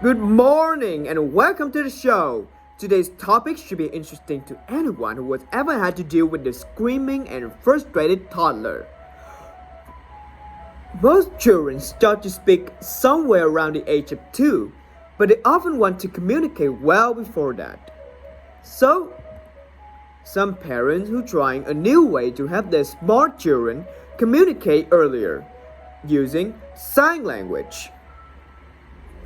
Good morning and welcome to the show. Today's topic should be interesting to anyone who has ever had to deal with a screaming and frustrated toddler. Most children start to speak somewhere around the age of 2, but they often want to communicate well before that. So, some parents who are trying a new way to help their smart children communicate earlier using sign language.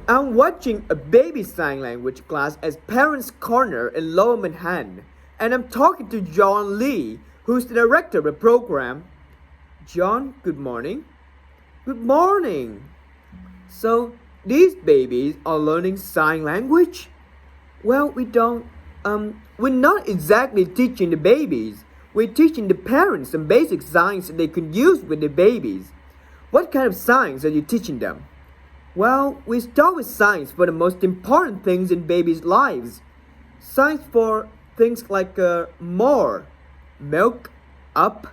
I'm watching a baby sign language class at Parents Corner in Lower Manhattan, and I'm talking to John Lee, who's the director of the program. John, good morning. Good morning. So, these babies are learning sign language? Well, we're not exactly teaching the babies. We're teaching the parents some basic signs that they can use with the babies. What kind of signs are you teaching them? Well, we start with signs for the most important things in babies' lives. Signs for things like more, milk, up,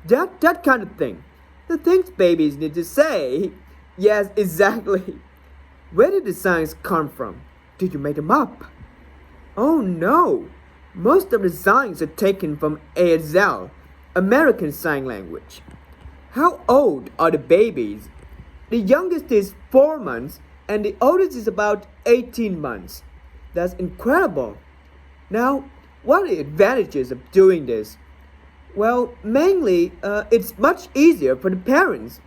that kind of thing. The things babies need to say. Yes, exactly. Where did the signs come from? Did you make them up? Oh no! Most of the signs are taken from ASL, American Sign Language. How old are the babies? The youngest is 4 months and the oldest is about 18 months. That's incredible. Now, what are the advantages of doing this? Well, mainly, it's much easier for the parents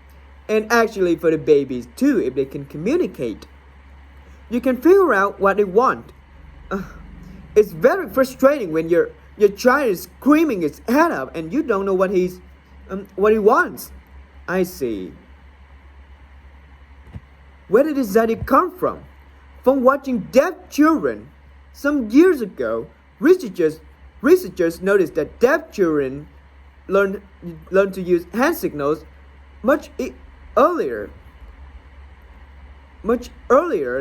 and actually for the babies too if they can communicate. You can figure out what they want. It's very frustrating when your child is screaming his head up and you don't know what he wants. I see. Where did this idea come from? From watching deaf children. Some years ago, researchers noticed that deaf children learn to use hand signals much earlier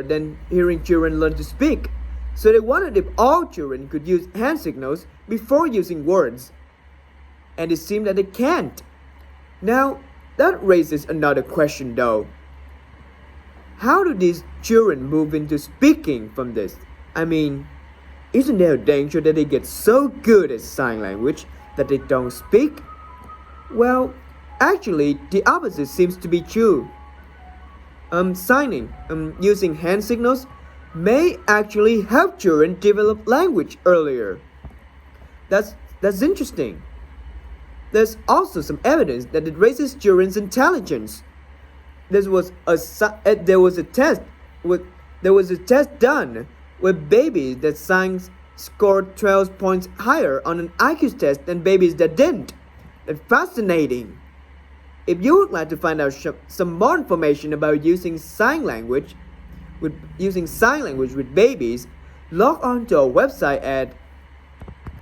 than hearing children learn to speak. So they wondered if all children could use hand signals before using words. And it seemed that they can't. Now, that raises another question though. How do these children move into speaking from this? I mean, isn't there a danger that they get so good at sign language that they don't speak? Well, actually, the opposite seems to be true. Using hand signals may actually help children develop language earlier. That's interesting. There's also some evidence that it raises children's intelligence. There was a test done with babies that signs scored 12 points higher on an IQ test than babies that didn't. That's fascinating. If you would like to find out some more information about using sign language with babies, log on to our website at